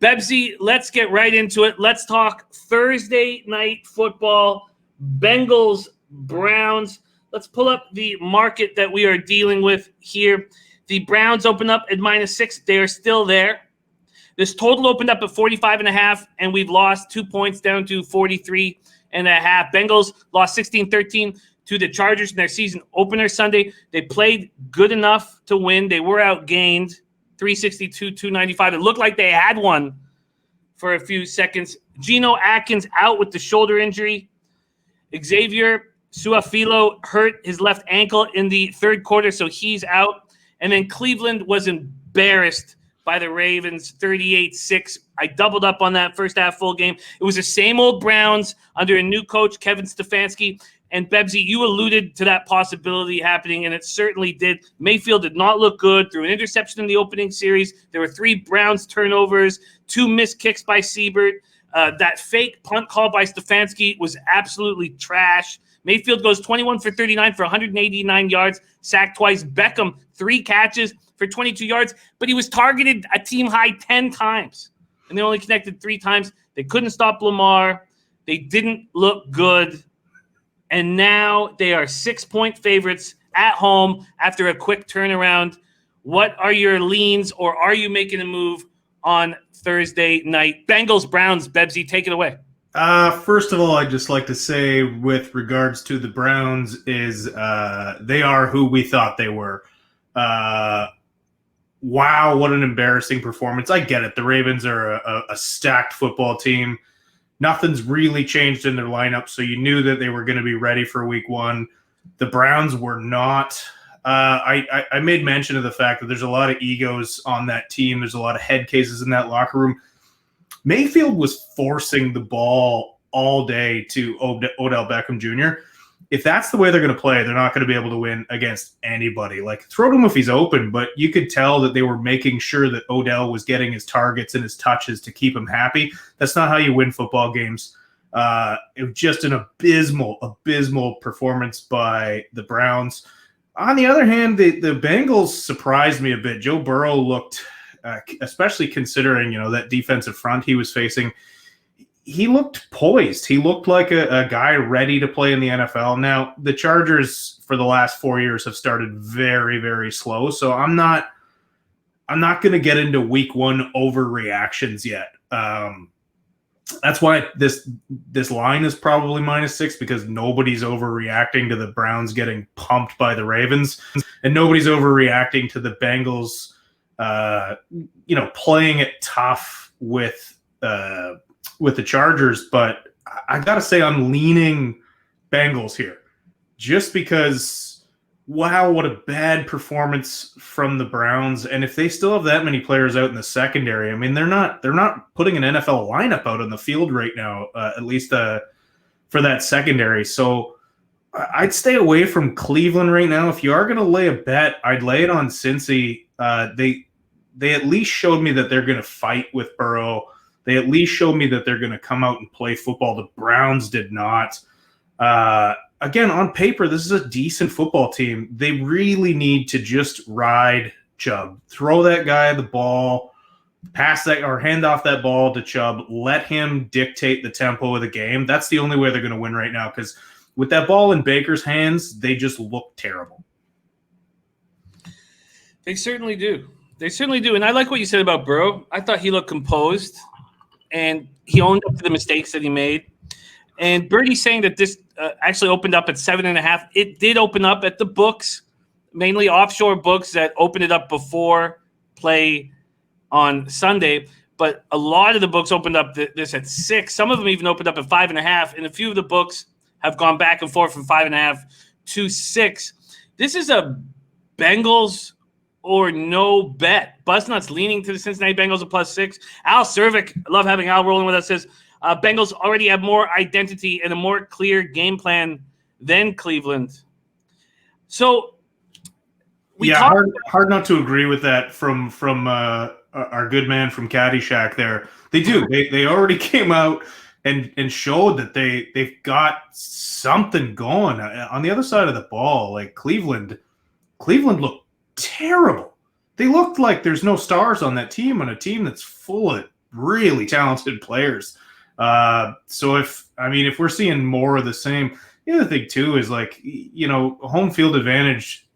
Bebsy, let's get right into it. Let's talk Thursday night football, Bengals, Browns. Let's pull up the market that we are dealing with here. The Browns open up at -6. They are still there. This total opened up at 45.5, and we've lost 2 points down to 43.5. Bengals lost 16-13 to the Chargers in their season opener Sunday. They played good enough to win. They were outgained 362-295. It looked like they had one for a few seconds. Geno Atkins out with the shoulder injury. Xavier Su'a-Filo hurt his left ankle in the third quarter, so he's out. And then Cleveland was embarrassed by the Ravens, 38-6. I doubled up on that first half full game. It was the same old Browns under a new coach, Kevin Stefanski. And Bebsy, you alluded to that possibility happening, and it certainly did. Mayfield did not look good. Threw an interception in the opening series. There were 3 Browns turnovers, 2 missed kicks by Siebert. That fake punt call by Stefanski was absolutely trash. Mayfield goes 21 for 39 for 189 yards, sacked twice. Beckham, 3 catches for 22 yards, but he was targeted a team-high 10 times, and they only connected 3 times. They couldn't stop Lamar. They didn't look good, and now they are 6-point favorites at home after a quick turnaround. What are your leans, or are you making a move on Thursday night? Bengals, Browns, Bebsy, take it away. First of all, I'd just like to say with regards to the Browns is they are who we thought they were. Wow, what an embarrassing performance. I get it. The Ravens are a stacked football team. Nothing's really changed in their lineup, so you knew that they were going to be ready for week 1. The Browns were not. I made mention of the fact that there's a lot of egos on that team. There's a lot of head cases in that locker room. Mayfield was forcing the ball all day to Odell Beckham Jr. If that's the way they're going to play, they're not going to be able to win against anybody. Like, throw to him if he's open, but you could tell that they were making sure that Odell was getting his targets and his touches to keep him happy. That's not how you win football games. It was just an abysmal performance by the Browns. On the other hand, the Bengals surprised me a bit. Joe Burrow looked, especially considering, that defensive front he was facing, he looked poised. He looked like a guy ready to play in the NFL. Now, the Chargers for the last 4 years have started very, very slow, so I'm not going to get into week 1 overreactions yet. That's why this line is probably -6, because nobody's overreacting to the Browns getting pumped by the Ravens, and nobody's overreacting to the Bengals, playing it tough with the Chargers. But I got to say I'm leaning Bengals here just because, wow, what a bad performance from the Browns. And if they still have that many players out in the secondary, I mean, they're not putting an NFL lineup out on the field right now, at least for that secondary. So I'd stay away from Cleveland right now. If you are going to lay a bet, I'd lay it on Cincy. They at least showed me that they're going to fight with Burrow. They at least showed me that they're going to come out and play football. The Browns did not. Again, on paper, this is a decent football team. They really need to just ride Chubb. Throw that guy the ball, pass that or hand off that ball to Chubb. Let him dictate the tempo of the game. That's the only way they're going to win right now, because with that ball in Baker's hands, they just look terrible. They certainly do. And I like what you said about Burrow. I thought he looked composed, and he owned up to the mistakes that he made. And Birdie's saying that this actually opened up at 7.5. It did open up at the books, mainly offshore books that opened it up before play on Sunday. But a lot of the books opened up this at 6. Some of them even opened up at 5.5. And a few of the books have gone back and forth from 5.5 to 6. This is a Bengals or no bet. Busnut's leaning to the Cincinnati Bengals at +6. Al Cervic, I love having Al rolling with us, says Bengals already have more identity and a more clear game plan than Cleveland. So hard not to agree with that from our good man from Caddyshack there. They do. They already came out and showed that they've got something going on the other side of the ball. Like Cleveland looked terrible. They looked like there's no stars on that team, on a team that's full of really talented players. So if we're seeing more of the same, the other thing too is like, home field advantage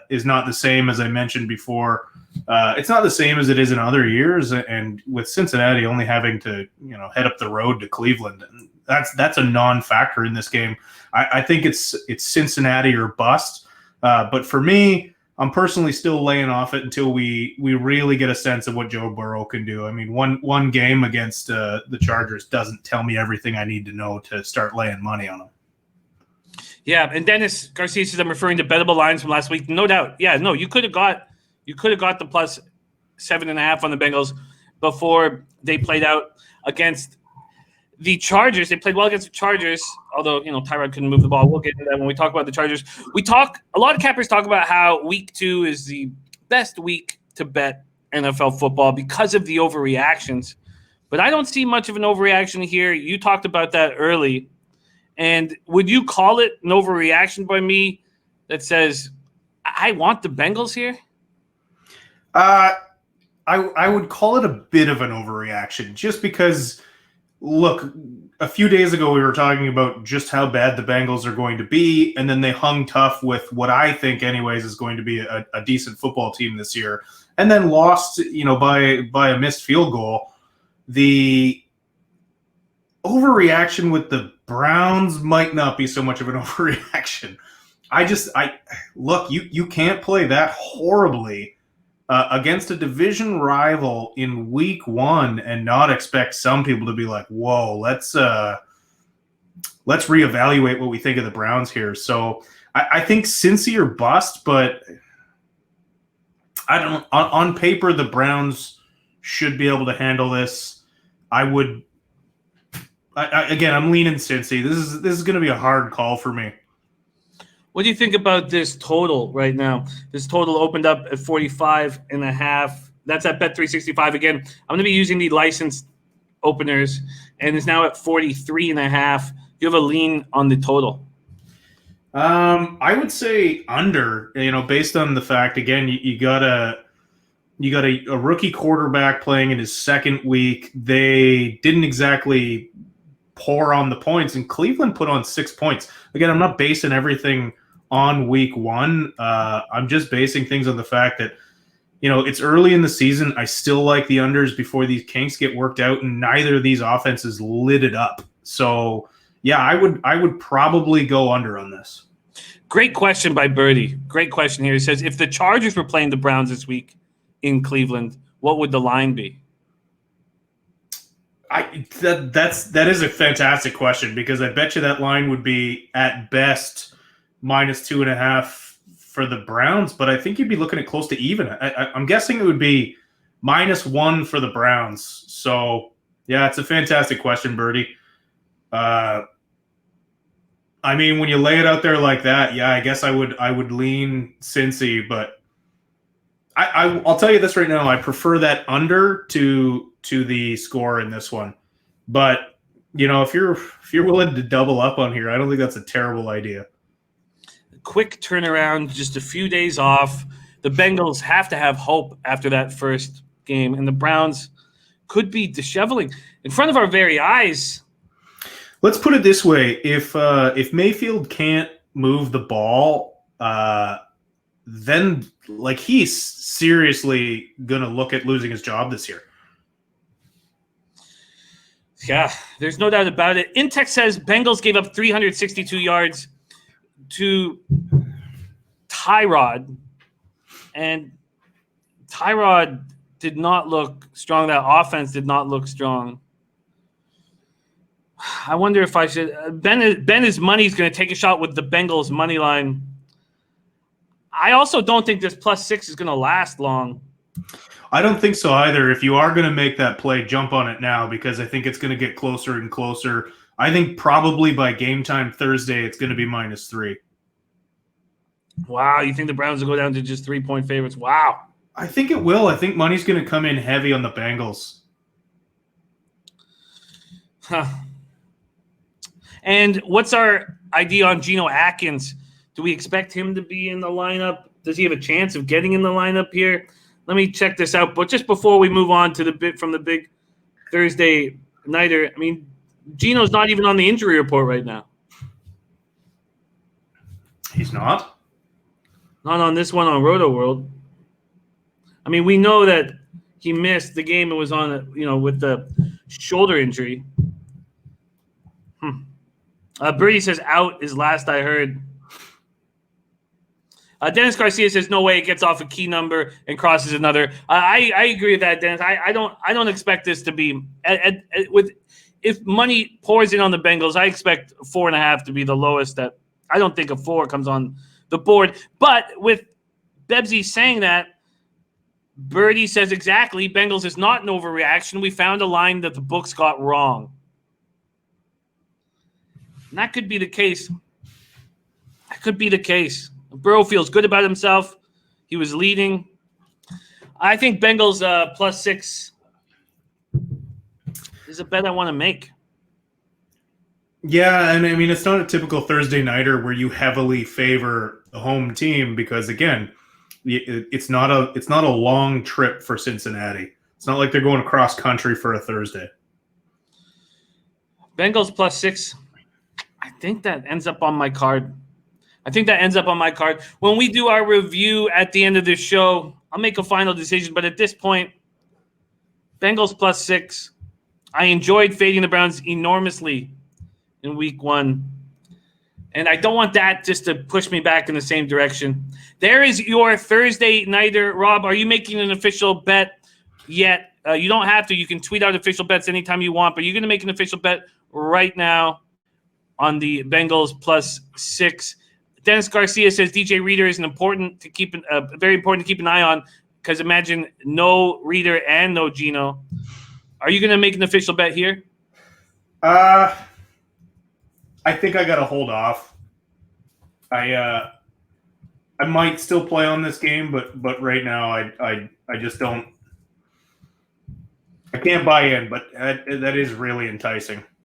is not the same as I mentioned before. It's not the same as it is in other years, and with Cincinnati only having to head up the road to Cleveland, that's a non-factor in this game. I think it's Cincinnati or bust. But for me, I'm personally still laying off it until we really get a sense of what Joe Burrow can do. I mean, one game against the Chargers doesn't tell me everything I need to know to start laying money on them. Yeah, and Dennis Garcia says I'm referring to bettable lines from last week. No doubt. Yeah, no, you could have got the plus 7.5 on the Bengals before they played out against the Chargers. They played well against the Chargers, although Tyrod couldn't move the ball. We'll get into that when we talk about the Chargers. A lot of cappers talk about how week 2 is the best week to bet NFL football because of the overreactions. But I don't see much of an overreaction here. You talked about that early. And would you call it an overreaction by me that says I want the Bengals here? I would call it a bit of an overreaction just because, look, a few days ago we were talking about just how bad the Bengals are going to be, and then they hung tough with what I think anyways is going to be a decent football team this year, and then lost by a missed field goal. The overreaction with the Browns might not be so much of an overreaction. Look, you can't play that horribly against a division rival in week 1 and not expect some people to be like, whoa, let's reevaluate what we think of the Browns here. So I think Cincy or bust, but I don't. On paper, the Browns should be able to handle this. Again, I'm leaning Cincy. This is going to be a hard call for me. What do you think about this total right now? This total opened up at 45.5. That's at Bet365 again. I'm going to be using the licensed openers, and it's now at 43.5. You have a lean on the total. I would say under. Based on the fact, again, you got a rookie quarterback playing in his second week. They didn't exactly pour on the points, and Cleveland put on 6 points. Again, I'm not basing everything on week 1. I'm just basing things on the fact that, it's early in the season. I still like the unders before these kinks get worked out, and neither of these offenses lit it up. So, yeah, I would probably go under on this. Great question by Birdie. Great question here. He says, if the Chargers were playing the Browns this week in Cleveland, what would the line be? That is a fantastic question, because I bet you that line would be at best -2.5 for the Browns, but I think you'd be looking at close to even. I'm guessing it would be -1 for the Browns. So yeah, it's a fantastic question, Birdie. When you lay it out there like that, yeah, I guess I would lean Cincy, but I'll tell you this right now, I prefer that under to the score in this one. But if you're willing to double up on here, I don't think that's a terrible idea. Quick turnaround, just a few days off. The Bengals have to have hope after that first game, and the Browns could be disheveling in front of our very eyes. Let's put it this way: if Mayfield can't move the ball, then he's seriously gonna look at losing his job this year. Yeah, there's no doubt about it. Intex says Bengals gave up 362 yards to Tyrod, and Tyrod did not look strong. That offense did not look strong. I wonder if I should Ben his money's going to take a shot with the Bengals money line. I also don't think this +6 is going to last long. I don't think so either. If you are going to make that play, jump on it now, because I think it's going to get closer and closer. I think probably by game time Thursday, it's going to be -3. Wow, you think the Browns will go down to just 3-point favorites? Wow. I think it will. I think money's going to come in heavy on the Bengals. Huh. And what's our idea on Geno Atkins? Do we expect him to be in the lineup? Does he have a chance of getting in the lineup here? Let me check this out. But just before we move on to the bit from the big Thursday nighter. I mean, Gino's not even on the injury report right now. He's not? Not on this one on Roto World. I mean, we know that he missed the game and was on, with the shoulder injury. Birdie says out is last I heard. Dennis Garcia says no way it gets off a key number and crosses another. I agree with that, Dennis. I don't expect this to be if money pours in on the Bengals. I expect 4.5 to be the lowest. That I don't think a 4 comes on the board. But with Bebsy saying that, Birdie says exactly. Bengals is not an overreaction. We found a line that the books got wrong. And that could be the case. That could be the case. Burrow feels good about himself. He was leading. I think Bengals +6 is a bet I want to make. Yeah, and I mean, it's not a typical Thursday nighter where you heavily favor the home team because, again, it's not a long trip for Cincinnati. It's not like they're going across country for a Thursday. Bengals +6. I think that ends up on my card. When we do our review at the end of this show, I'll make a final decision. But at this point, Bengals +6. I enjoyed fading the Browns enormously in week 1. And I don't want that just to push me back in the same direction. There is your Thursday nighter. Rob, are you making an official bet yet? You don't have to. You can tweet out official bets anytime you want. But you're going to make an official bet right now on the Bengals +6. Dennis Garcia says DJ Reader is very important to keep an eye on because imagine no Reader and no Gino. Are you going to make an official bet here? I think I got to hold off. I might still play on this game, but right now I just don't. I can't buy in, but that is really enticing.